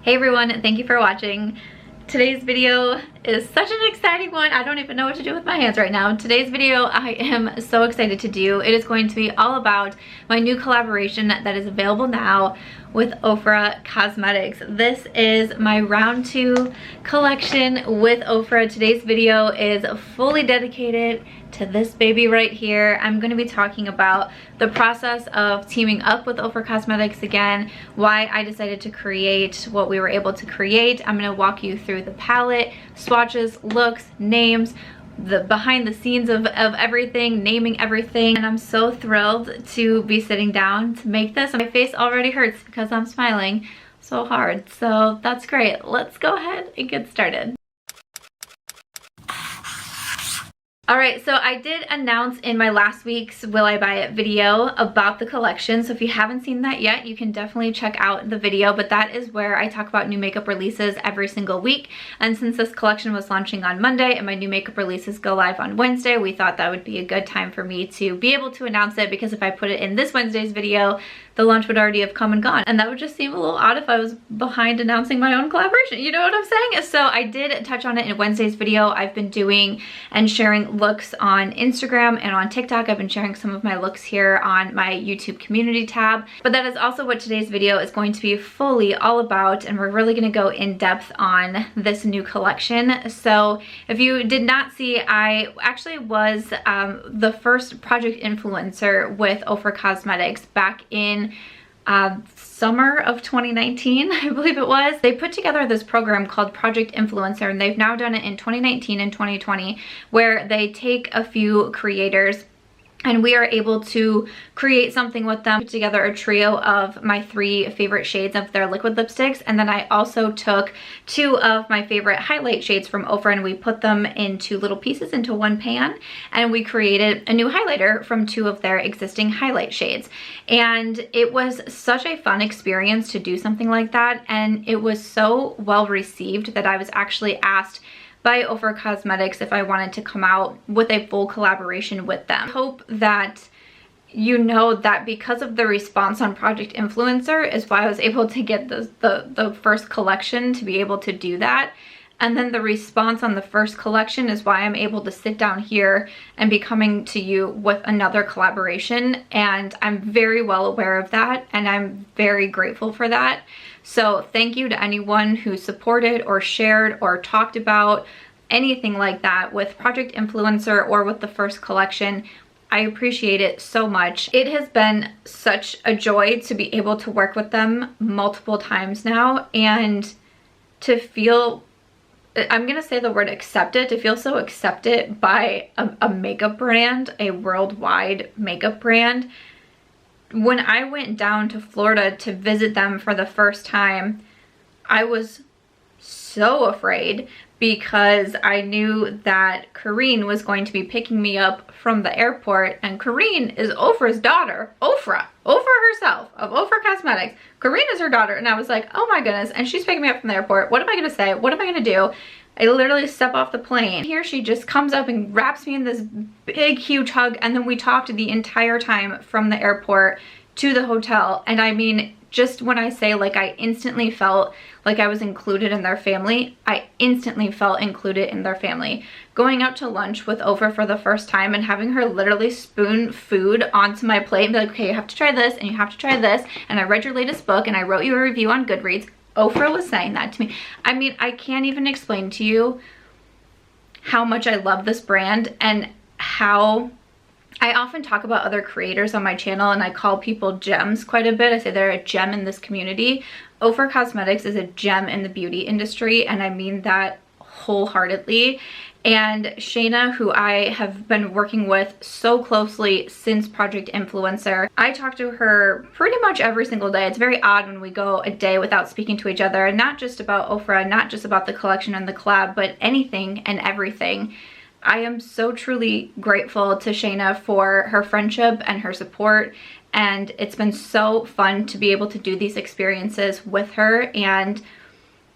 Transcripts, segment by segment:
Hey everyone, thank you for watching. Today's video is such an exciting one. I don't even know what to do with my hands right now. Today's video I am so excited to do. It is going to be all about my new collaboration that is available now with Ofra Cosmetics. This is my round 2 collection with Ofra. Today's video is fully dedicated to this baby right here. I'm going to be talking about the process of teaming up with Ofra Cosmetics again, why I decided to create what we were able to create. I'm going to walk you through the palette, swatches, looks, names, the behind the scenes of everything, naming everything, and I'm so thrilled to be sitting down to make this. My face already hurts because I'm smiling so hard, so that's great. Let's go ahead and get started. Alright, so I did announce in my last week's Will I Buy It video about the collection, so if you haven't seen that yet, you can definitely check out the video, but that is where I talk about new makeup releases every single week. And since this collection was launching on Monday and my new makeup releases go live on Wednesday, we thought that would be a good time for me to be able to announce it, because if I put it in this Wednesday's video, the launch would already have come and gone, and that would just seem a little odd if I was behind announcing my own collaboration, you know what I'm saying? So I did touch on it in Wednesday's video. I've been doing and sharing looks on Instagram and on TikTok. I've been sharing some of my looks here on my YouTube community tab, but that is also what today's video is going to be fully all about, and we're really going to go in depth on this new collection. So if you did not see, I actually was the first project influencer with Ofra Cosmetics back in summer of 2019, I believe it was. They put together this program called Project Influencer, and they've now done it in 2019 and 2020, where they take a few creators and we are able to create something with them, put together a trio of my 3 favorite shades of their liquid lipsticks. And then I also took 2 of my favorite highlight shades from Ofra and we put them into little pieces into one pan. And we created a new highlighter from 2 of their existing highlight shades. And it was such a fun experience to do something like that. And it was so well received that I was actually asked by Ofra Cosmetics if I wanted to come out with a full collaboration with them. I hope that you know that because of the response on Project Influencer is why I was able to get the first collection to be able to do that. And then the response on the first collection is why I'm able to sit down here and be coming to you with another collaboration. And I'm very well aware of that, and I'm very grateful for that. So thank you to anyone who supported or shared or talked about anything like that with Project Influencer or with the first collection. I appreciate it so much. It has been such a joy to be able to work with them multiple times now, and to feel, I'm gonna say the word accepted, to feel so accepted by a makeup brand, a worldwide makeup brand. When I went down to Florida to visit them for the first time, I was so afraid because I knew that Karine was going to be picking me up from the airport, and Karine is Ofra's daughter. Ofra herself of Ofra Cosmetics. Karine is her daughter, and I was like, oh my goodness, and she's picking me up from the airport. What am I gonna say? What am I gonna do? I literally step off the plane. Here she just comes up and wraps me in this big, huge hug, and then we talked the entire time from the airport to the hotel. And I mean, just when I say like I instantly felt like I was included in their family, I instantly felt included in their family. Going out to lunch with Ofra for the first time and having her literally spoon food onto my plate and be like, okay, you have to try this and you have to try this, and I read your latest book and I wrote you a review on Goodreads. Ofra was saying that to me. I mean, I can't even explain to you how much I love this brand, and how I often talk about other creators on my channel and I call people gems quite a bit. I say they're a gem in this community. Ofra Cosmetics is a gem in the beauty industry, and I mean that wholeheartedly. And Shayna, who I have been working with so closely since Project Influencer, I talk to her pretty much every single day. It's very odd when we go a day without speaking to each other, and not just about Ofra, not just about the collection and the collab, but anything and everything. I am so truly grateful to Shayna for her friendship and her support, and it's been so fun to be able to do these experiences with her. And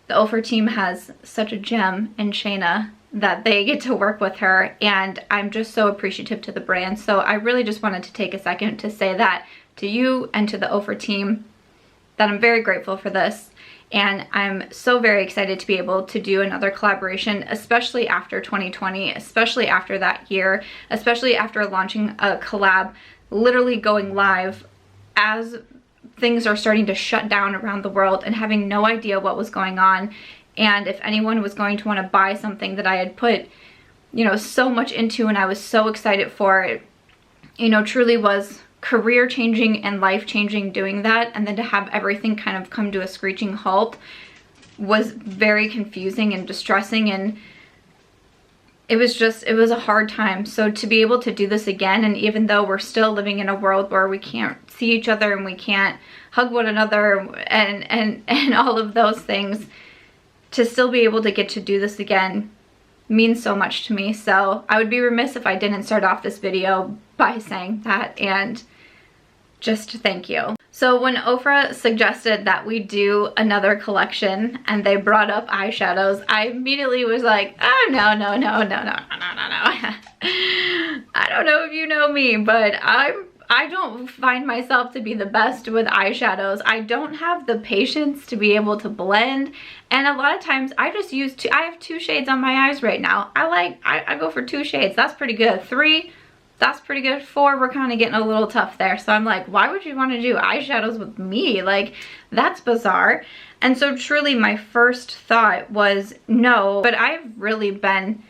the Ofra team has such a gem in Shayna that they get to work with her, and I'm just so appreciative to the brand. So I really just wanted to take a second to say that to you and to the Ofra team, that I'm very grateful for this. and I'm so very excited to be able to do another collaboration, especially after 2020, especially after that year, especially after launching a collab, literally going live as things are starting to shut down around the world and having no idea what was going on. And if anyone was going to want to buy something that I had put, you know, so much into and I was so excited for, it, you know, truly was career changing and life changing doing that. And then to have everything kind of come to a screeching halt was very confusing and distressing, and it was a hard time. So to be able to do this again, and even though we're still living in a world where we can't see each other and we can't hug one another and all of those things, to still be able to get to do this again means so much to me. So I would be remiss if I didn't start off this video by saying that and just thank you. So when Ofra suggested that we do another collection and they brought up eyeshadows, I immediately was like, oh, no. I don't know if you know me, but I don't find myself to be the best with eyeshadows. I don't have the patience to be able to blend, and a lot of times I just use I have 2 shades on my eyes right now. I go for 2 shades. That's pretty good. 3, that's pretty good. 4, we're kind of getting a little tough there. So I'm like, why would you want to do eyeshadows with me? Like, that's bizarre. And so truly my first thought was no, but I've really been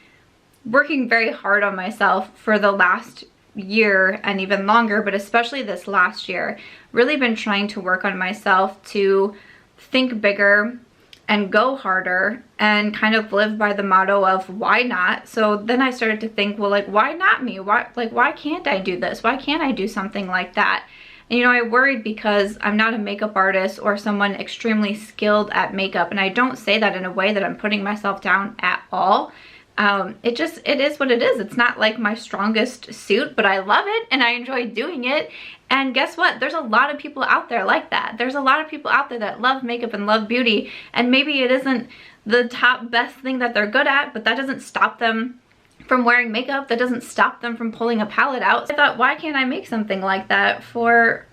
working very hard on myself for the last year and even longer, but especially this last year, really been trying to work on myself to think bigger and go harder and kind of live by the motto of why not. So then I started to think, well, like, why not me? Why can't I do this? Why can't I do something like that? And you know, I worried because I'm not a makeup artist or someone extremely skilled at makeup, and I don't say that in a way that I'm putting myself down at all. It is what it is. It's not like my strongest suit, but I love it and I enjoy doing it. And guess what? There's a lot of people out there like that. There's a lot of people out there that love makeup and love beauty, and maybe it isn't the top best thing that they're good at, but that doesn't stop them from wearing makeup. That doesn't stop them from pulling a palette out. So I thought, why can't I make something like that for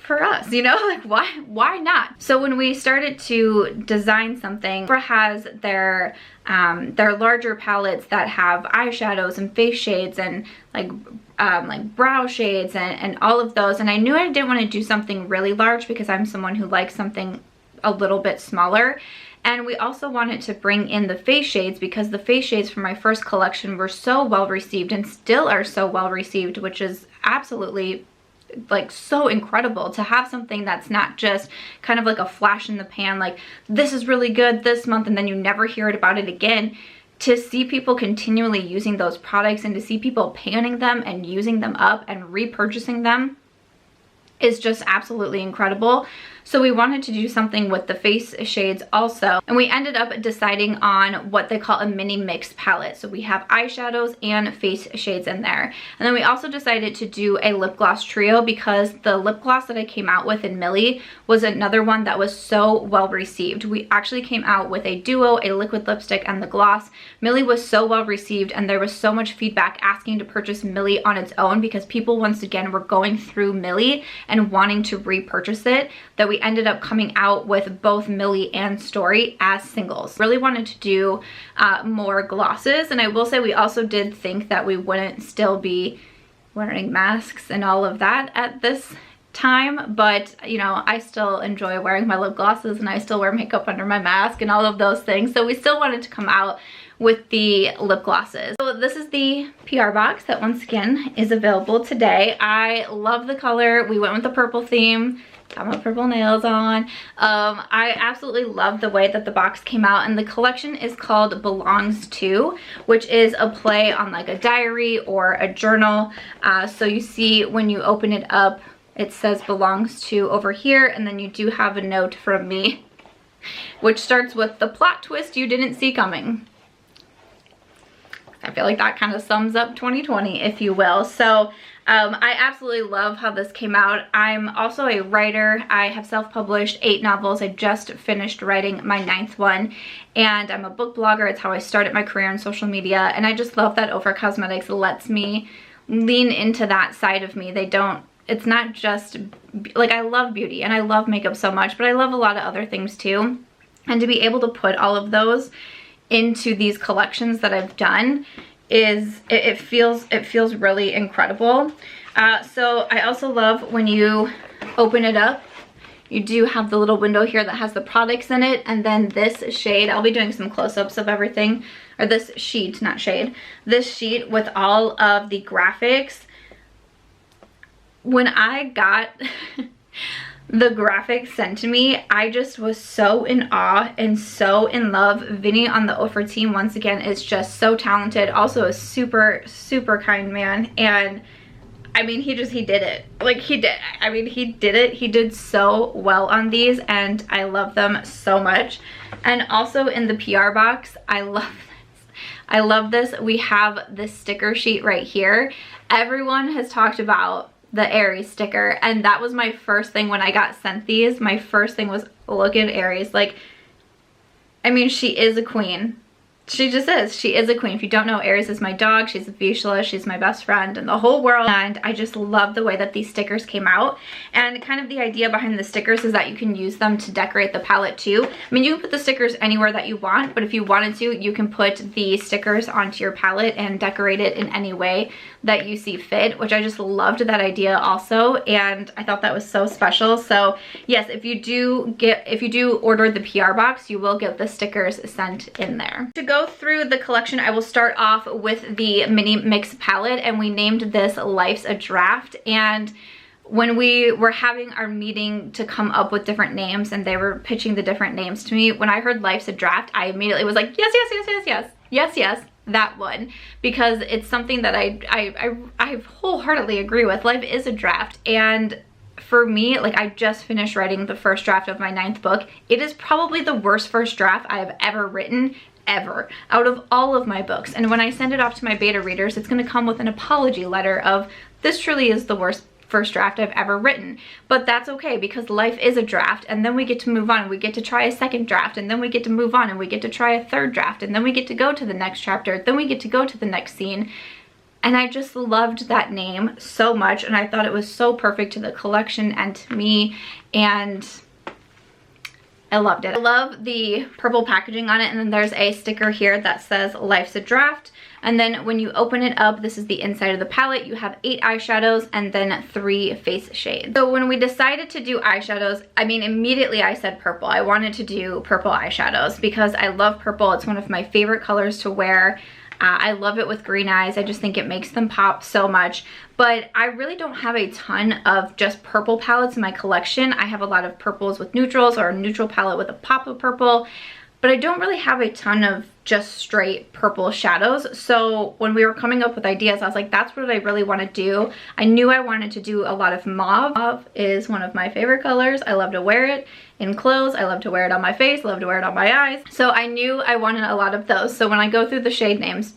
us, you know? Like, why not? So when we started to design something, Ofra has their larger palettes that have eyeshadows and face shades and like brow shades and all of those, and I knew I didn't want to do something really large because I'm someone who likes something a little bit smaller. And we also wanted to bring in the face shades because the face shades from my first collection were so well received and still are so well received, which is absolutely like so incredible to have something that's not just kind of like a flash in the pan, like this is really good this month and then you never hear about it again. To see people continually using those products and to see people panning them and using them up and repurchasing them is just absolutely incredible. So we wanted to do something with the face shades also, and we ended up deciding on what they call a mini mix palette. So we have eyeshadows and face shades in there. And then we also decided to do a lip gloss trio because the lip gloss that I came out with in Millie was another one that was so well received. We actually came out with a duo, a liquid lipstick and the gloss. Millie was so well received and there was so much feedback asking to purchase Millie on its own because people once again were going through Millie and wanting to repurchase it, that we ended up coming out with both Millie and Story as singles. Really wanted to do more glosses, and I will say we also did think that we wouldn't still be wearing masks and all of that at this time, but you know, I still enjoy wearing my lip glosses and I still wear makeup under my mask and all of those things, so we still wanted to come out with the lip glosses. So this is the PR box that once again is available today. I love the color. We went with the purple theme. Got my purple nails on. I absolutely love the way that the box came out, and the collection is called Belongs To, which is a play on like a diary or a journal. So you see when you open it up, it says Belongs To over here, and then you do have a note from me, which starts with the plot twist you didn't see coming. I feel like that kind of sums up 2020, if you will. So I absolutely love how this came out. I'm also a writer. I have self-published 8 novels. I just finished writing my 9th one, and I'm a book blogger. It's how I started my career in social media, and I just love that Ofra Cosmetics lets me lean into that side of me. It's not just, like, I love beauty and I love makeup so much, but I love a lot of other things too. And to be able to put all of those into these collections that I've done is, it feels really incredible. So I also love when you open it up, you do have the little window here that has the products in it, and then this shade, I'll be doing some close-ups of everything, or this sheet, not shade, this sheet with all of the graphics. When I got the graphics sent to me, I just was so in awe and so in love. Vinny on the Ofra team, once again, is just so talented. Also a super, super kind man. And I mean, he did it. Like, he did. I mean, he did it. He did so well on these, and I love them so much. And also in the PR box, I love this. I love this. We have this sticker sheet right here. Everyone has talked about the Aries sticker, and that was my first thing when I got sent these. My first thing was, look at Aries. Like, I mean, she is a queen. She just is. She is a queen. If you don't know, Aries is my dog. She's a Vishla. She's my best friend in the whole world. And I just love the way that these stickers came out. And kind of the idea behind the stickers is that you can use them to decorate the palette too. I mean, you can put the stickers anywhere that you want, but if you wanted to, you can put the stickers onto your palette and decorate it in any way that you see fit, which I just loved that idea also. And I thought that was so special. So yes, if you do order the PR box, you will get the stickers sent in there. To go through the collection, I will start off with the mini mix palette, and we named this Life's a Draft. And when we were having our meeting to come up with different names and they were pitching the different names to me, when I heard Life's a Draft, I immediately was like, yes, yes, yes, yes, yes, yes, yes, that one, because it's something that I wholeheartedly agree with. Life is a draft, and for me, like, I just finished writing the first draft of my 9th book. It is probably the worst first draft I have ever written, ever, out of all of my books. And when I send it off to my beta readers, it's going to come with an apology letter of, this truly is the worst first draft I've ever written. But that's okay, because life is a draft, and then we get to move on, and we get to try a second draft, and then we get to move on, and we get to try a third draft, and then we get to go to the next chapter, then we get to go to the next scene. And I just loved that name so much, and I thought it was so perfect to the collection and to me, and I loved it. I love the purple packaging on it, and then there's a sticker here that says Life's a Draft. And then when you open it up, this is the inside of the palette. You have 8 eyeshadows and then 3 face shades. So when we decided to do eyeshadows, I mean, immediately I said purple. I wanted to do purple eyeshadows because I love purple. It's one of my favorite colors to wear. I love it with green eyes. I just think it makes them pop so much. But I really don't have a ton of just purple palettes in my collection. I have a lot of purples with neutrals, or a neutral palette with a pop of purple. But I don't really have a ton of just straight purple shadows. So when we were coming up with ideas, I was like, that's what I really want to do. I knew I wanted to do a lot of mauve. Mauve is one of my favorite colors. I love to wear it in clothes. I love to wear it on my face. I love to wear it on my eyes. So I knew I wanted a lot of those. So when I go through the shade names,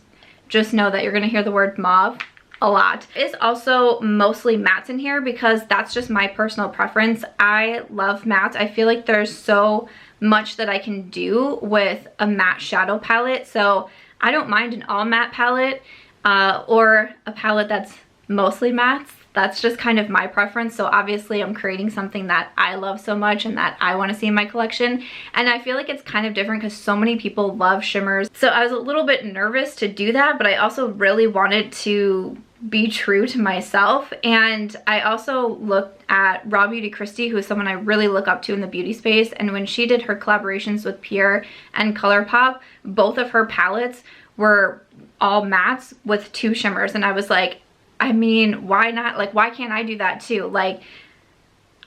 just know that you're going to hear the word mauve a lot. It's also mostly mattes in here because that's just my personal preference. I love mattes. I feel like there's so much that I can do with a matte shadow palette. So I don't mind an all matte palette or a palette that's mostly mattes. That's just kind of my preference. So obviously I'm creating something that I love so much and that I want to see in my collection. And I feel like it's kind of different because so many people love shimmers. So I was a little bit nervous to do that, but I also really wanted to be true to myself. And I also looked at Raw Beauty Christie, who is someone I really look up to in the beauty space. And when she did her collaborations with Pure and ColourPop, both of her palettes were all mattes with 2 shimmers. And I was like, I mean, why not? Like, why can't I do that too? Like,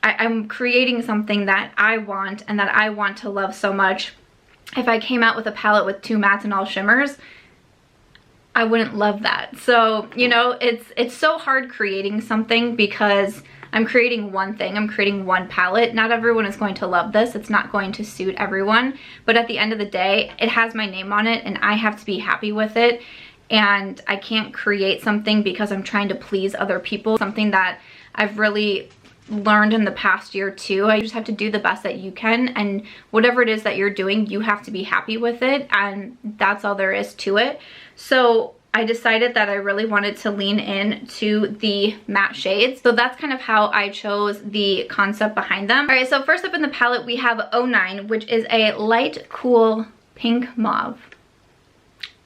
I'm creating something that I want and that I want to love so much. If I came out with a palette with 2 mattes and all shimmers, I wouldn't love that. So, you know, it's so hard creating something because I'm creating one thing. I'm creating one palette. Not everyone is going to love this. It's not going to suit everyone. But at the end of the day, it has my name on it and I have to be happy with it. And I can't create something because I'm trying to please other people. Something that I've really learned in the past year too. I just have to do the best that you can, and whatever it is that you're doing, you have to be happy with it, and that's all there is to it. So I decided that I really wanted to lean in to the matte shades. So that's kind of how I chose the concept behind them. All right, so first up in the palette, we have 09, which is a light, cool pink mauve.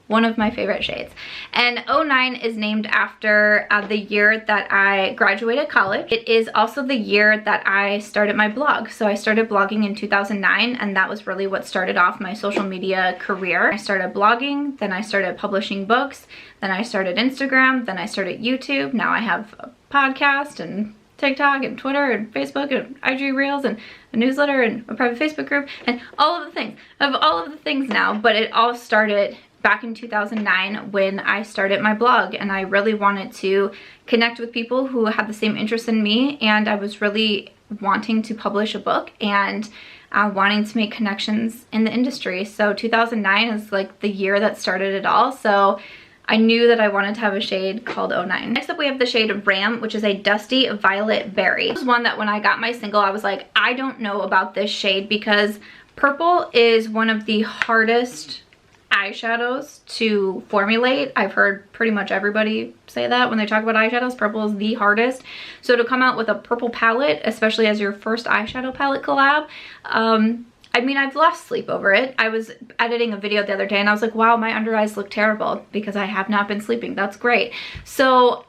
One of my favorite shades. And 09 is named after the year that I graduated college. It is also the year that I started my blog. So I started blogging in 2009, and that was really what started off my social media career. I started blogging, then I started publishing books, then I started Instagram, then I started YouTube. Now I have a podcast and TikTok and Twitter and Facebook and IG Reels and a newsletter and a private Facebook group and all of the things. I have all of the things now, but it all started back in 2009 when I started my blog, and I really wanted to connect with people who had the same interest in me, and I was really wanting to publish a book and wanting to make connections in the industry. So 2009 is like the year that started it all. So I knew that I wanted to have a shade called 09. Next up we have the shade Ram, which is a dusty violet berry. This was one that when I got my single, I was like, I don't know about this shade because purple is one of the hardest eyeshadows to formulate. I've heard pretty much everybody say that when they talk about eyeshadows. Purple is the hardest. So to come out with a purple palette, especially as your first eyeshadow palette collab, I mean, I've lost sleep over it. I was editing a video the other day and I was like, wow, my under eyes look terrible because I have not been sleeping. That's great. So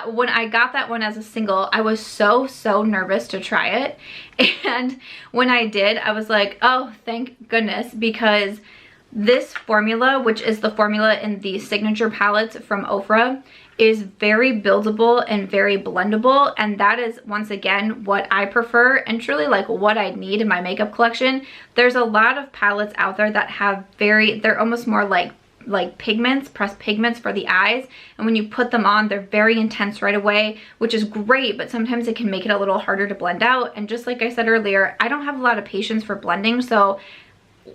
when I got that one as a single, I was so nervous to try it. And when I did, I was like, oh, thank goodness, because this formula, which is the formula in the signature palettes from Ofra, is very buildable and very blendable, and that is once again what I prefer and truly like what I need in my makeup collection. There's a lot of palettes out there that have they're almost more like pigments, pressed pigments for the eyes, and when you put them on, they're very intense right away, which is great, but sometimes it can make it a little harder to blend out. And just like I said earlier, I don't have a lot of patience for blending, so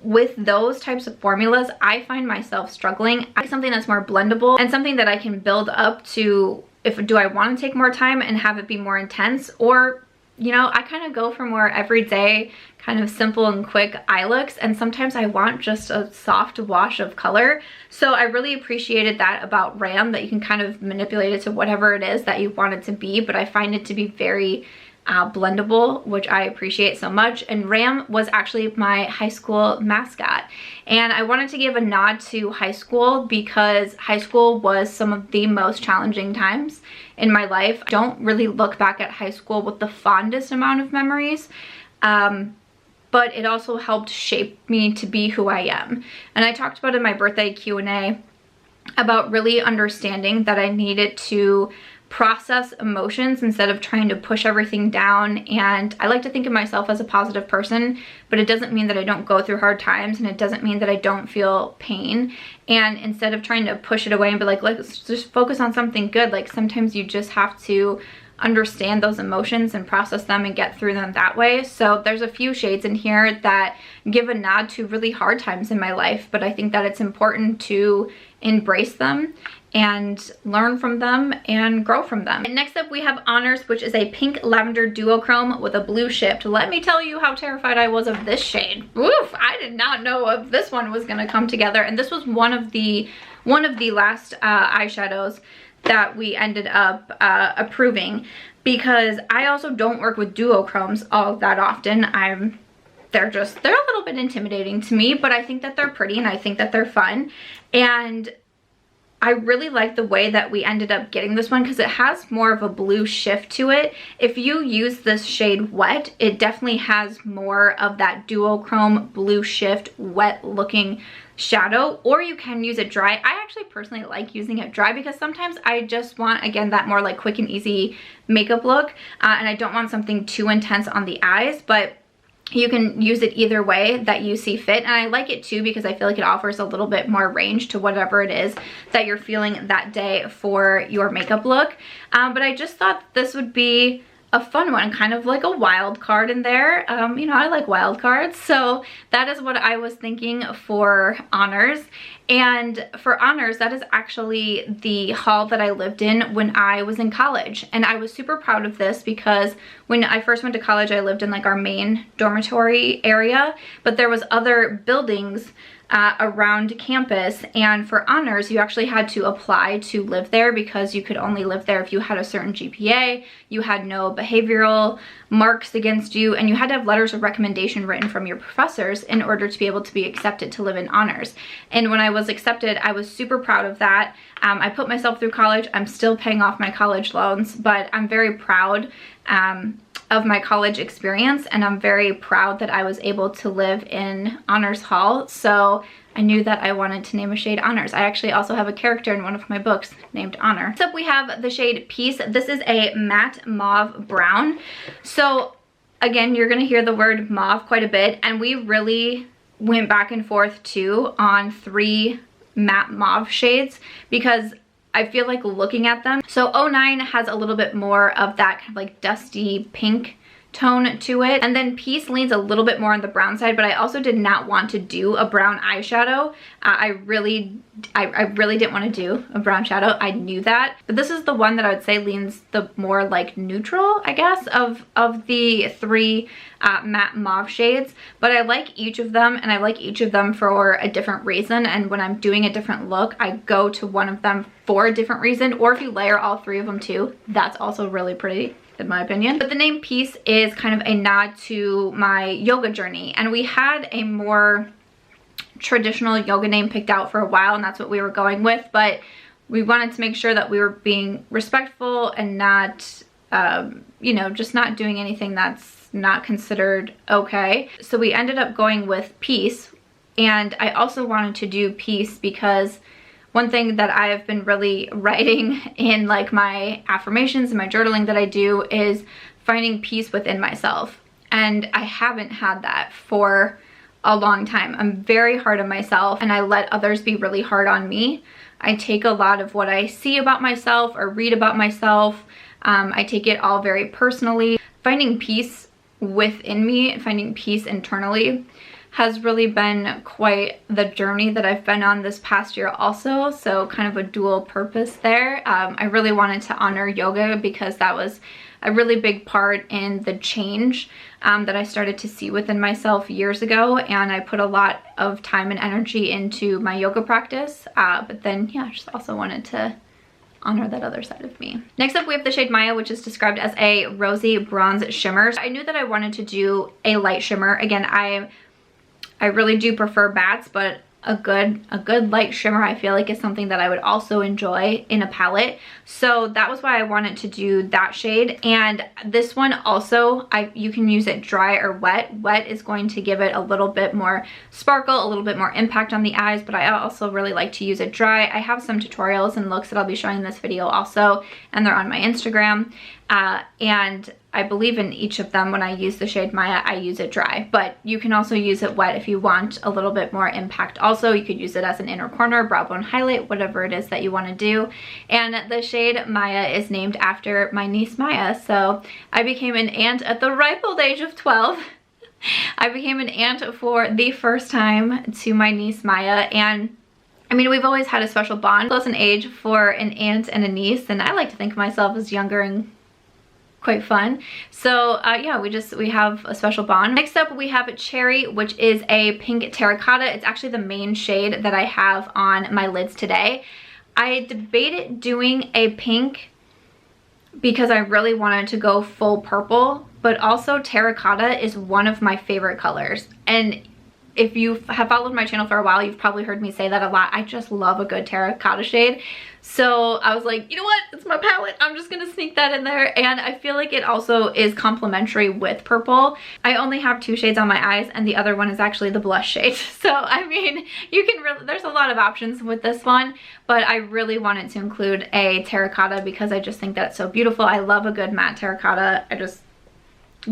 with those types of formulas, I find myself struggling. I like something that's more blendable and something that I can build up to. Do I want to take more time and have it be more intense, or, you know, I kind of go for more everyday, kind of simple and quick eye looks, and sometimes I want just a soft wash of color. So I really appreciated that about Ram, that you can kind of manipulate it to whatever it is that you want it to be, but I find it to be very blendable, which I appreciate so much. And Ram was actually my high school mascot, and I wanted to give a nod to high school because high school was some of the most challenging times in my life. I don't really look back at high school with the fondest amount of memories, but it also helped shape me to be who I am. And I talked about in my birthday Q&A about really understanding that I needed to process emotions instead of trying to push everything down. And I like to think of myself as a positive person, but it doesn't mean that I don't go through hard times, and it doesn't mean that I don't feel pain. And instead of trying to push it away and be like, let's just focus on something good, like sometimes you just have to understand those emotions and process them and get through them that way. So there's a few shades in here that give a nod to really hard times in my life, but I think that it's important to embrace them and learn from them and grow from them. And next up we have Honors, which is a pink lavender duochrome with a blue shift. Let me tell you how terrified I was of this shade. Oof, I did not know if this one was gonna come together. And this was one of the last eyeshadows that we ended up approving, because I also don't work with duochromes all that often. They're a little bit intimidating to me, but I think that they're pretty and I think that they're fun. And I really like the way that we ended up getting this one because it has more of a blue shift to it. If you use this shade wet, it definitely has more of that duochrome blue shift wet looking shadow, or you can use it dry. I actually personally like using it dry because sometimes I just want, again, that more like quick and easy makeup look, and I don't want something too intense on the eyes, but you can use it either way that you see fit. And I like it too because I feel like it offers a little bit more range to whatever it is that you're feeling that day for your makeup look. But I just thought this would be a fun one, kind of like a wild card in there. You know, I like wild cards, so that is what I was thinking for honors. And for honors, that is actually the hall that I lived in when I was in college. And I was super proud of this because when I first went to college, I lived in like our main dormitory area, but there was other buildings around campus, and for honors you actually had to apply to live there because you could only live there if you had a certain GPA, you had no behavioral marks against you, and you had to have letters of recommendation written from your professors in order to be able to be accepted to live in honors. And when I was accepted, I was super proud of that. I put myself through college. I'm still paying off my college loans, but I'm very proud of my college experience, and I'm very proud that I was able to live in Honors Hall. So I knew that I wanted to name a shade Honors. I actually also have a character in one of my books named Honor. Next up we have the shade Peace. This is a matte mauve brown. So again, you're gonna hear the word mauve quite a bit, and we really went back and forth too on 3 matte mauve shades because I feel like looking at them. So 09 has a little bit more of that kind of like dusty pink tone to it. And then Peace leans a little bit more on the brown side, but I also did not want to do a brown eyeshadow. I really didn't want to do a brown shadow. I knew that. But this is the one that I would say leans the more like neutral, I guess, of the 3 matte mauve shades. But I like each of them, and I like each of them for a different reason. And when I'm doing a different look, I go to one of them for a different reason. Or if you layer all 3 of them too, that's also really pretty, in my opinion. But the name Peace is kind of a nod to my yoga journey, and we had a more traditional yoga name picked out for a while, and that's what we were going with, but we wanted to make sure that we were being respectful and not you know, just not doing anything that's not considered okay. So we ended up going with Peace, and I also wanted to do Peace because one thing that I have been really writing in like my affirmations and my journaling that I do is finding peace within myself. And I haven't had that for a long time. I'm very hard on myself, and I let others be really hard on me. I take a lot of what I see about myself or read about myself. I take it all very personally. Finding peace within me and finding peace internally has really been quite the journey that I've been on this past year also, so kind of a dual purpose there. I really wanted to honor yoga because that was a really big part in the change that I started to see within myself years ago, and I put a lot of time and energy into my yoga practice, but then yeah, I just also wanted to honor that other side of me. Next up we have the shade Maya, which is described as a rosy bronze shimmer. I knew that I wanted to do a light shimmer. Again, I really do prefer mattes, but a good light shimmer I feel like is something that I would also enjoy in a palette. So that was why I wanted to do that shade. And this one also, you can use it dry or wet. Wet is going to give it a little bit more sparkle, a little bit more impact on the eyes, but I also really like to use it dry. I have some tutorials and looks that I'll be showing in this video also, and they're on my Instagram. And I believe in each of them when I use the shade Maya, I use it dry, but you can also use it wet if you want a little bit more impact. Also, you could use it as an inner corner, brow bone highlight, whatever it is that you want to do. And the shade Maya is named after my niece Maya. So I became an aunt at the ripe old age of 12. I became an aunt for the first time to my niece Maya, and I mean, we've always had a special bond, close in age for an aunt and a niece, and I like to think of myself as younger and quite fun. So yeah, we have a special bond. Next up we have Cherry, which is a pink terracotta. It's actually the main shade that I have on my lids today. I debated doing a pink because I really wanted to go full purple, but also terracotta is one of my favorite colors. And if you have followed my channel for a while, you've probably heard me say that a lot. I just love a good terracotta shade. So I was like, you know what? It's my palette. I'm just gonna sneak that in there. And I feel like it also is complementary with purple. I only have 2 shades on my eyes, and the other one is actually the blush shade. So I mean, you can really, there's a lot of options with this one, but I really wanted to include a terracotta because I just think that it's so beautiful. I love a good matte terracotta.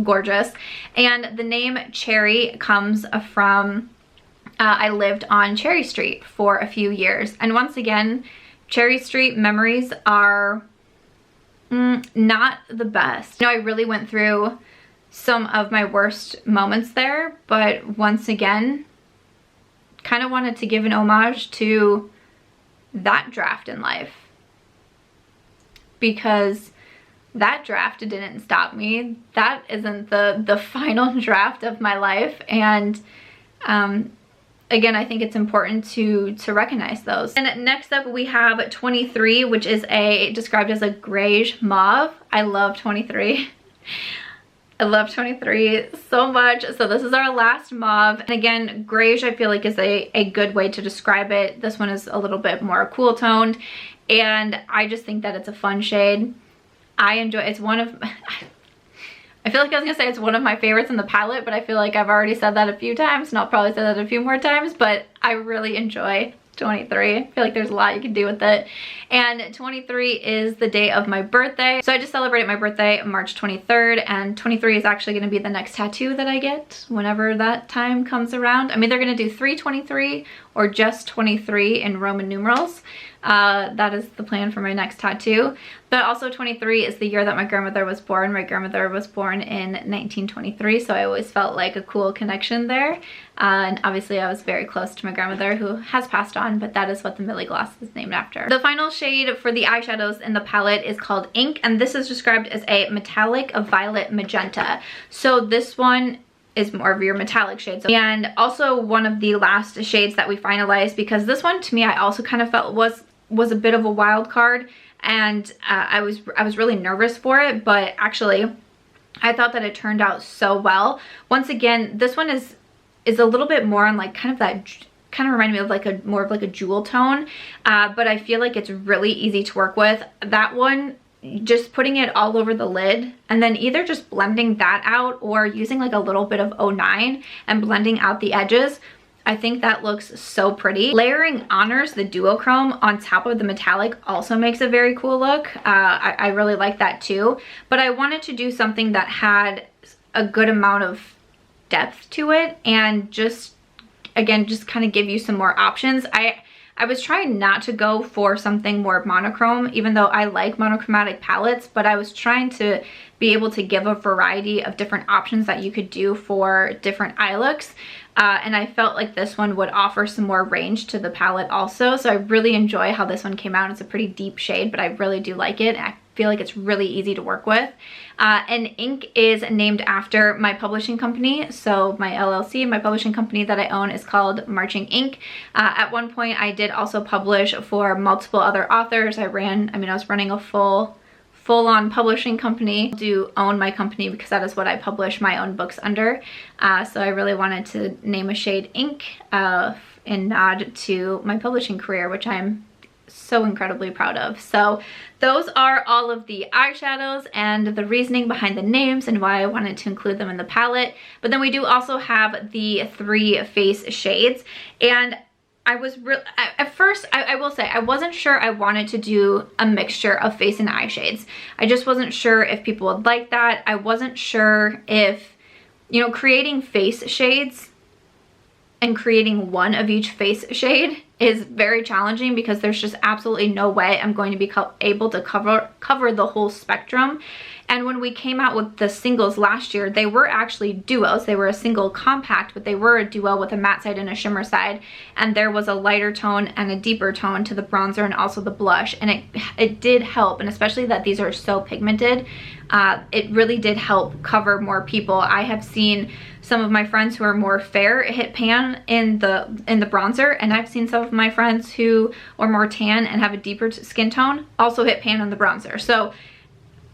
Gorgeous. And the name Cherry comes from I lived on Cherry Street for a few years, and once again, Cherry Street memories are Not the best. You know, I really went through some of my worst moments there, but once again, kind of wanted to give an homage to that draft in life, because that draft didn't stop me. That isn't the final draft of my life. And again, I think it's important to recognize those. And next up we have 23, which is described as a grayish mauve. I love 23. I love 23 so much. So this is our last mauve. And again, grayish I feel like is a good way to describe it. This one is a little bit more cool toned, and I just think that it's a fun shade. I enjoy, it's one of, I feel like I was gonna say it's one of my favorites in the palette, but I feel like I've already said that a few times, and I'll probably say that a few more times, but I really enjoy 23. I feel like there's a lot you can do with it. And 23 is the day of my birthday. So I just celebrated my birthday March 23rd, and 23 is actually going to be the next tattoo that I get whenever that time comes around. I'm either going to do 323 or just 23 in Roman numerals. That is the plan for my next tattoo. But also 23 is the year that my grandmother was born. My grandmother was born in 1923, so I always felt like a cool connection there. And obviously I was very close to my grandmother, who has passed on, but that is what the Millie gloss is named after. The final shade for the eyeshadows in the palette is called Ink, and this is described as a metallic violet magenta. So this one is more of your metallic shades, and also one of the last shades that we finalized, because this one to me I also kind of felt was a bit of a wild card, and I was really nervous for it, but actually I thought that it turned out so well. Once again, this one is a little bit more on like kind of that, kind of reminded me of like more of like a jewel tone, but I feel like it's really easy to work with. That one, just putting it all over the lid and then either just blending that out or using like a little bit of 09 and blending out the edges, I think that looks so pretty. Layering Honors the duochrome on top of the metallic also makes a very cool look. I really like that too, but I wanted to do something that had a good amount of depth to it, and just again just kind of give you some more options. I was trying not to go for something more monochrome, even though I like monochromatic palettes, but I was trying to be able to give a variety of different options that you could do for different eye looks. And I felt like this one would offer some more range to the palette also. So I really enjoy how this one came out. It's a pretty deep shade, but I really do like it. I feel like it's really easy to work with. And Ink is named after my publishing company. So my LLC, my publishing company that I own, is called Marching Ink. At one point I did also publish for multiple other authors. I was running a full-on publishing company. I do own my company because that is what I publish my own books under. So I really wanted to name a shade Ink in nod to my publishing career, which I'm so incredibly proud of. So those are all of the eyeshadows and the reasoning behind the names and why I wanted to include them in the palette. But then we do also have the 3 face shades, and I was at first, I will say, I wasn't sure I wanted to do a mixture of face and eye shades. I just wasn't sure if people would like that. I wasn't sure if, you know, creating face shades and creating one of each face shade is very challenging, because there's just absolutely no way I'm going to be able to cover the whole spectrum. And when we came out with the singles last year, they were actually duos. They were a single compact, but they were a duo with a matte side and a shimmer side. And there was a lighter tone and a deeper tone to the bronzer and also the blush. And it did help, and especially that these are so pigmented, it really did help cover more people. I have seen some of my friends who are more fair hit pan in the bronzer, and I've seen some of my friends who are more tan and have a deeper skin tone also hit pan on the bronzer. So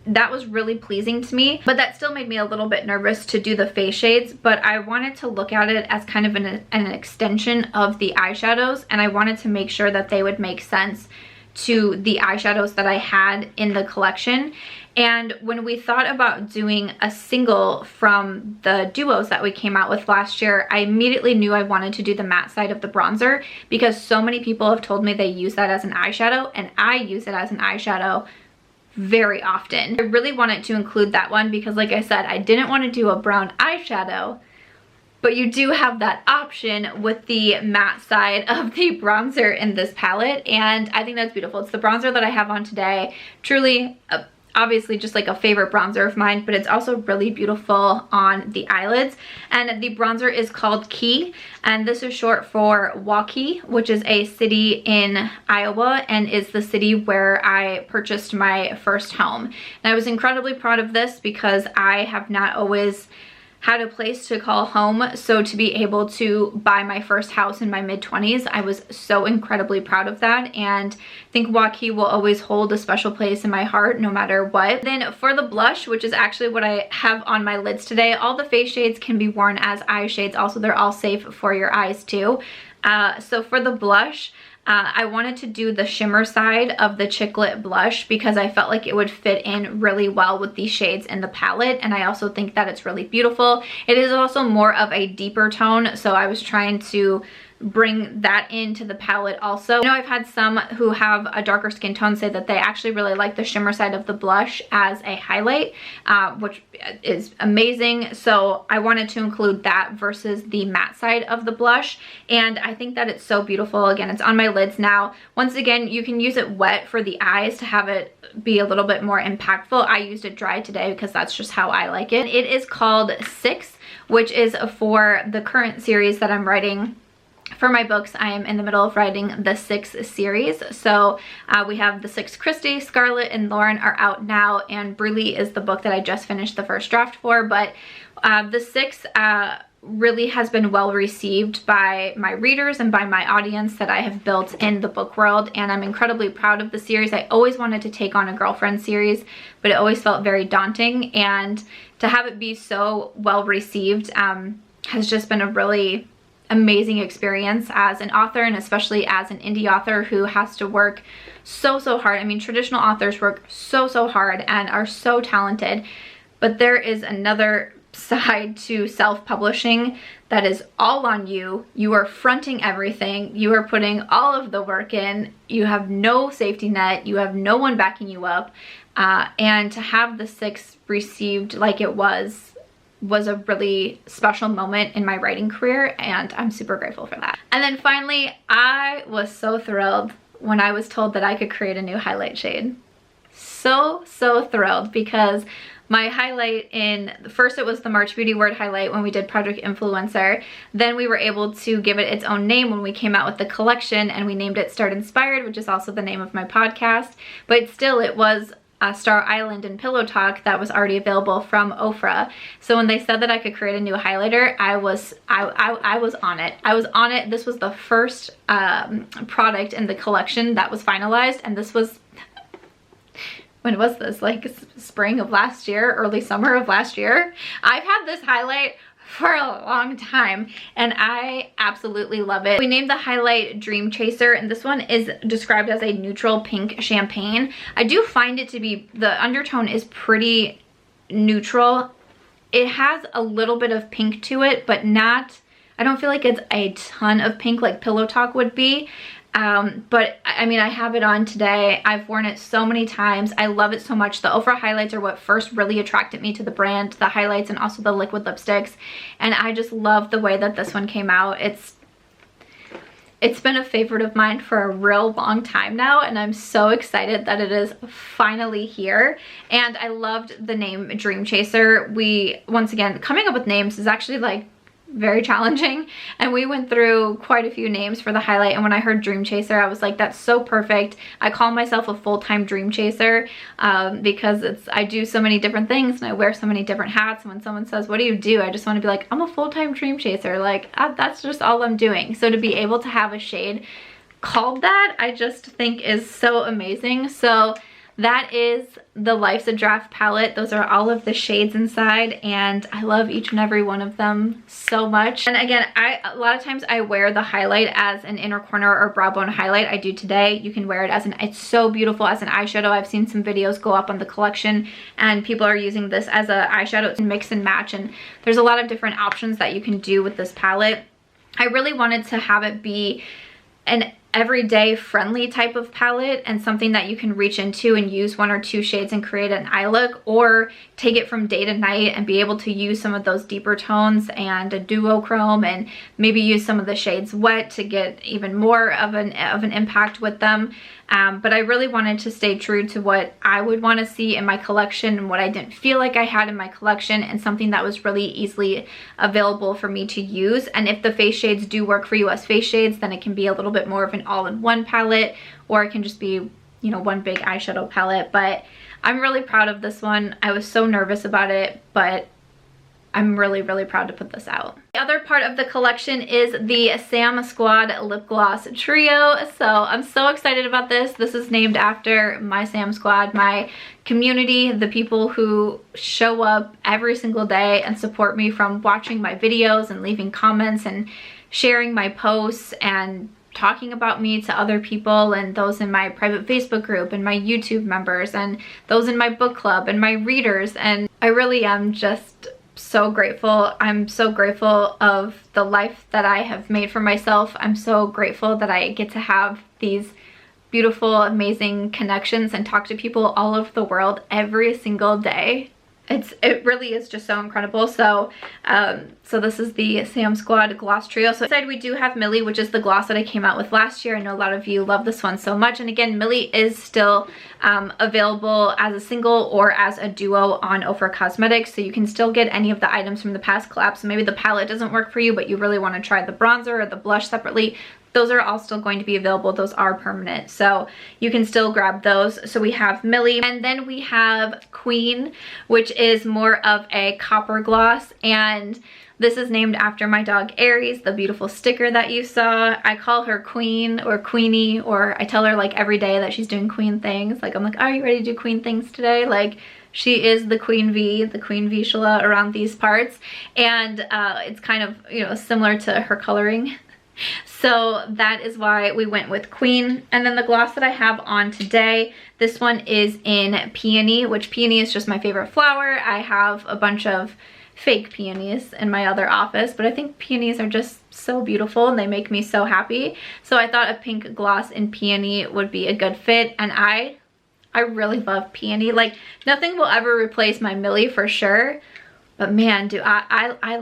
that was really pleasing to me, but that still made me a little bit nervous to do the face shades. But I wanted to look at it as kind of an extension of the eyeshadows, and I wanted to make sure that they would make sense to the eyeshadows that I had in the collection. And when we thought about doing a single from the duos that we came out with last year, I immediately knew I wanted to do the matte side of the bronzer, because so many people have told me they use that as an eyeshadow, and I use it as an eyeshadow very often. I really wanted to include that one because, like I said, I didn't want to do a brown eyeshadow, but you do have that option with the matte side of the bronzer in this palette, and I think that's beautiful. It's the bronzer that I have on today. Truly obviously just like a favorite bronzer of mine, but it's also really beautiful on the eyelids. And the bronzer is called Key, and this is short for Waukee, which is a city in Iowa and is the city where I purchased my first home. And I was incredibly proud of this because I have not always had a place to call home, so to be able to buy my first house in my mid-20s, I was so incredibly proud of that, and I think Waukee will always hold a special place in my heart no matter what. Then for the blush, which is actually what I have on my lids today, all the face shades can be worn as eye shades. Also, they're all safe for your eyes too. So for the blush, I wanted to do the shimmer side of the Chiclet blush because I felt like it would fit in really well with these shades in the palette, and I also think that it's really beautiful. It is also more of a deeper tone, so I was trying to bring that into the palette also. I know I've had some who have a darker skin tone say that they actually really like the shimmer side of the blush as a highlight, which is amazing. So I wanted to include that versus the matte side of the blush, and I think that it's so beautiful. Again, it's on my lids now. Once again, you can use it wet for the eyes to have it be a little bit more impactful. I used it dry today because that's just how I like it. It is called 6, which is for the current series that I'm writing. For my books, I am in the middle of writing the 6 series. So we have the 6 Christy, Scarlett, and Lauren are out now, and Briley is the book that I just finished the first draft for. But the 6 really has been well received by my readers and by my audience that I have built in the book world, and I'm incredibly proud of the series. I always wanted to take on a girlfriend series, but it always felt very daunting, and to have it be so well received has just been a really amazing experience as an author, and especially as an indie author who has to work so hard. I mean, traditional authors work so hard and are so talented, but there is another side to self-publishing that is all on you. You are fronting everything. You are putting all of the work in. You have no safety net. You have no one backing you up. And to have the 6 received like it was a really special moment in my writing career, and I'm super grateful for that. And then finally, I was so thrilled when I was told that I could create a new highlight shade. So thrilled, because my highlight in, first it was the March Beauty Word highlight when we did Project Influencer. Then we were able to give it its own name when we came out with the collection, and we named it Start Inspired, which is also the name of my podcast. But still, it was Star Island and Pillow Talk that was already available from Ofra. So when they said that I could create a new highlighter, I was on it. I was on it. This was the first product in the collection that was finalized, and this was, when was this? Like spring of last year, early summer of last year. I've had this highlight for a long time, and I absolutely love it. We named the highlight Dream Chaser, and this one is described as a neutral pink champagne. I do find it to be, the undertone is pretty neutral. It has a little bit of pink to it, but not, I don't feel like it's a ton of pink like Pillow Talk would be. But I mean, I have it on today. I've worn it so many times. I love it so much. The Ofra highlights are what first really attracted me to the brand, the highlights and also the liquid lipsticks. And I just love the way that this one came out. It's been a favorite of mine for a real long time now, and I'm so excited that it is finally here. And I loved the name Dream Chaser. Once again, coming up with names is actually like very challenging, and we went through quite a few names for the highlight, and when I heard Dream Chaser, I was like, that's so perfect. I call myself a full-time dream chaser because I do so many different things and I wear so many different hats, and when someone says, what do you do? I just want to be like, I'm a full-time dream chaser. Like, that's just all I'm doing. So to be able to have a shade called that, I just think is so amazing. So that is the Life's a Draft palette. Those are all of the shades inside, and I love each and every one of them so much. And again, a lot of times I wear the highlight as an inner corner or brow bone highlight. I do today. You can wear it as it's so beautiful as an eyeshadow. I've seen some videos go up on the collection, and people are using this as an eyeshadow to mix and match, and there's a lot of different options that you can do with this palette. I really wanted to have it be an everyday friendly type of palette, and something that you can reach into and use 1 or 2 shades and create an eye look, or take it from day to night and be able to use some of those deeper tones and a duochrome, and maybe use some of the shades wet to get even more of an impact with them. but I really wanted to stay true to what I would want to see in my collection and what I didn't feel like I had in my collection, and something that was really easily available for me to use. And if the face shades do work for you as face shades, then it can be a little bit more of an all-in-one palette, or it can just be, you know, one big eyeshadow palette. But I'm really proud of this one. I was so nervous about it, but I'm really, really proud to put this out. The other part of the collection is the Sam Squad Lip Gloss Trio. So I'm so excited about this. This is named after my Sam Squad, my community, the people who show up every single day and support me, from watching my videos and leaving comments and sharing my posts and talking about me to other people, and those in my private Facebook group and my YouTube members and those in my book club and my readers. And I really am just so grateful. I'm so grateful of the life that I have made for myself. I'm so grateful that I get to have these beautiful, amazing connections and talk to people all over the world every single day. It really is just so incredible. So so this is the Sam Squad Gloss Trio. So inside we do have Millie, which is the gloss that I came out with last year. I know a lot of you love this one so much. And again, Millie is still available as a single or as a duo on Ofra Cosmetics. So you can still get any of the items from the past collabs. So maybe the palette doesn't work for you, but you really want to try the bronzer or the blush separately. Those are all still going to be available. Those are permanent, so you can still grab those. So we have Millie, and then we have Queen, which is more of a copper gloss, and this is named after my dog Aries, the beautiful sticker that you saw. I call her Queen or Queenie, or I tell her like every day that she's doing queen things. Like I'm like, are you ready to do queen things today? Like, she is the Queen V, the Queen Vishla around these parts, and it's kind of, you know, similar to her coloring. So that is why we went with Queen. And then the gloss that I have on today, this one is in Peony, which Peony is just my favorite flower. I have a bunch of fake peonies in my other office, but I think peonies are just so beautiful and they make me so happy. So I thought a pink gloss in Peony would be a good fit, and I really love Peony. Like, nothing will ever replace my Millie for sure, but man, do I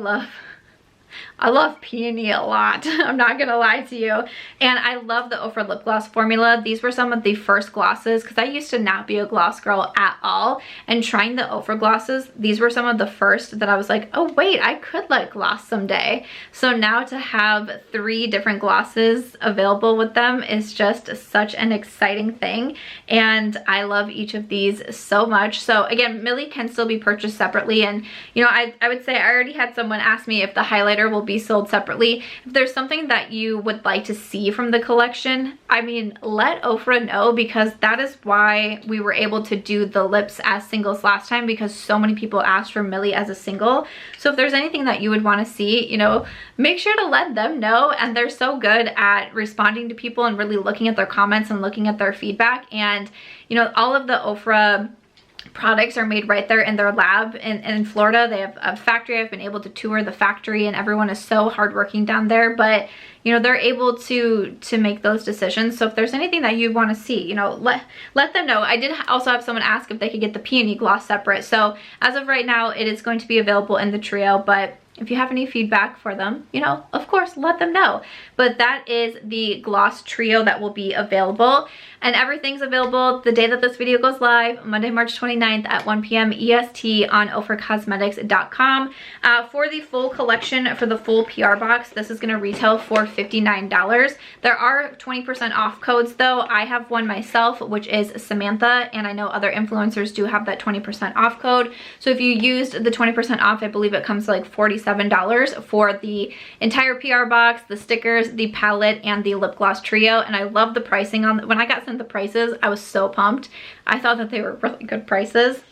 love Peony a lot. I'm not gonna lie to you. And I love the Ofra lip gloss formula. These were some of the first glosses, because I used to not be a gloss girl at all. And trying the Ofra glosses, these were some of the first that I was like, oh wait, I could like gloss someday. So now to have 3 different glosses available with them is just such an exciting thing. And I love each of these so much. So again, Millie can still be purchased separately. And you know, I would say I already had someone ask me if the highlighter will be sold separately. If there's something that you would like to see from the collection, I mean, let Ofra know, because that is why we were able to do the lips as singles last time, because so many people asked for Millie as a single. So if there's anything that you would want to see, you know, make sure to let them know. And they're so good at responding to people and really looking at their comments and looking at their feedback. And you know, all of the Ofra products are made right there in their lab in Florida. They have a factory. I've been able to tour the factory, and everyone is so hardworking down there, but you know, they're able to make those decisions. So if there's anything that you want to see, you know, let them know. I did also have someone ask if they could get the Peony gloss separate. So as of right now, it is going to be available in the trio, but if you have any feedback for them, you know, of course, let them know. But that is the gloss trio that will be available. And everything's available the day that this video goes live, Monday, March 29th at 1 p.m. EST on OfraCosmetics.com. For the full collection, for the full PR box, this is going to retail for $59. There are 20% off codes though. I have one myself, which is Samantha, and I know other influencers do have that 20% off code. So if you used the 20% off, I believe it comes to like $47 for the entire PR box, the stickers, the palette, and the lip gloss trio. And I love the pricing on when I got sent the prices. I was so pumped. I thought that they were really good prices.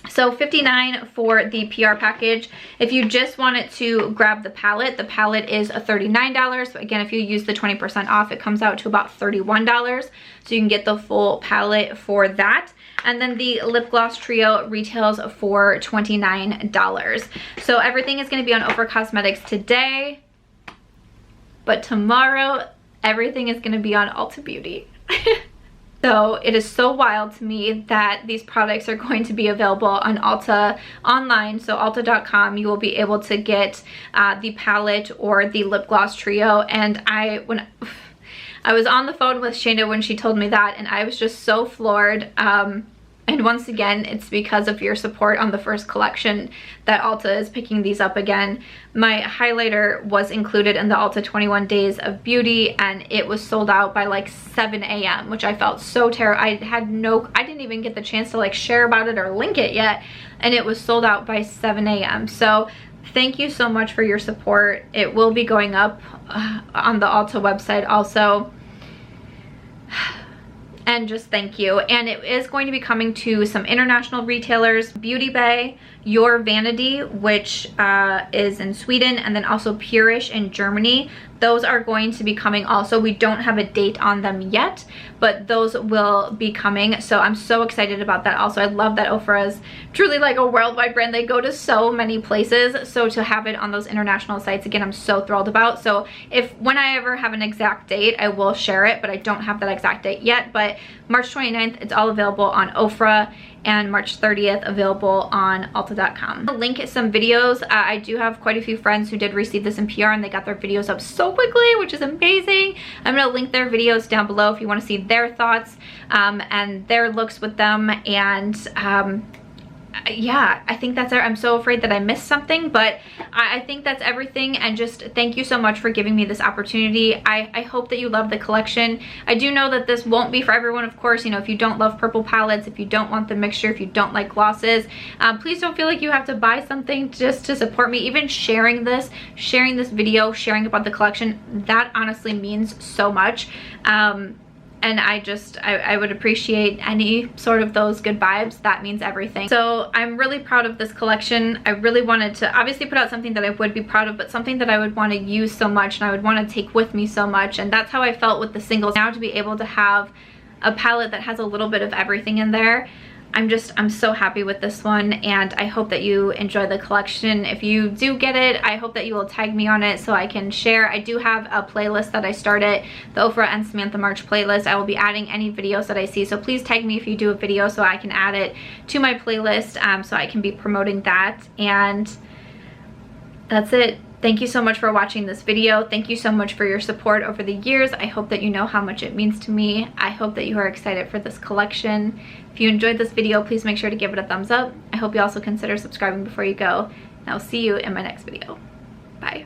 So $59 for the PR package. If you just wanted to grab the palette is $39. So again, if you use the 20% off, it comes out to about $31. So you can get the full palette for that. And then the lip gloss trio retails for $29. So everything is going to be on Ofra Cosmetics today, but tomorrow everything is going to be on Ulta Beauty. So it is so wild to me that these products are going to be available on Ulta online. So Ulta.com, you will be able to get the palette or the lip gloss trio. And I was on the phone with Shayna when she told me that, and I was just so floored. And once again, it's because of your support on the first collection that Ulta is picking these up again. My highlighter was included in the Ulta 21 Days of Beauty, and it was sold out by like 7 a.m., which I felt so terrible. I didn't even get the chance to like share about it or link it yet, and it was sold out by 7 a.m. So thank you so much for your support. It will be going up on the Ulta website also. And just thank you. And it is going to be coming to some international retailers: Beauty Bay, Your Vanity, which is in Sweden, and then also Purish in Germany. Those are going to be coming also. We don't have a date on them yet, but those will be coming. So I'm so excited about that also. I love that Ofra is truly like a worldwide brand. They go to so many places. So to have it on those international sites, again, I'm so thrilled about. So when I ever have an exact date, I will share it, but I don't have that exact date yet. But March 29th, it's all available on Ofra, and March 30th available on Ulta.com. I'll link some videos. I do have quite a few friends who did receive this in PR, and they got their videos up so quickly, which is amazing. I'm gonna link their videos down below if you want to see their thoughts and their looks with them. And yeah, I think that's it. I'm so afraid that I missed something, but I think that's everything. And just thank you so much for giving me this opportunity. I hope that you love the collection. I do know that this won't be for everyone, of course. You know, if you don't love purple palettes, if you don't want the mixture, if you don't like glosses, please don't feel like you have to buy something just to support me. Even sharing this video, sharing about the collection, that honestly means so much. And I would appreciate any sort of those good vibes. That means everything. So I'm really proud of this collection. I really wanted to obviously put out something that I would be proud of, but something that I would want to use so much and I would want to take with me so much. And that's how I felt with the singles. Now to be able to have a palette that has a little bit of everything in there, I'm so happy with this one, and I hope that you enjoy the collection. If you do get it, I hope that you will tag me on it so I can share. I do have a playlist that I started, the Ofra and Samantha March playlist. I will be adding any videos that I see, so please tag me if you do a video so I can add it to my playlist, so I can be promoting that. And that's it. Thank you so much for watching this video. Thank you so much for your support over the years. I hope that you know how much it means to me. I hope that you are excited for this collection. If you enjoyed this video, please make sure to give it a thumbs up. I hope you also consider subscribing before you go. And I'll see you in my next video. Bye.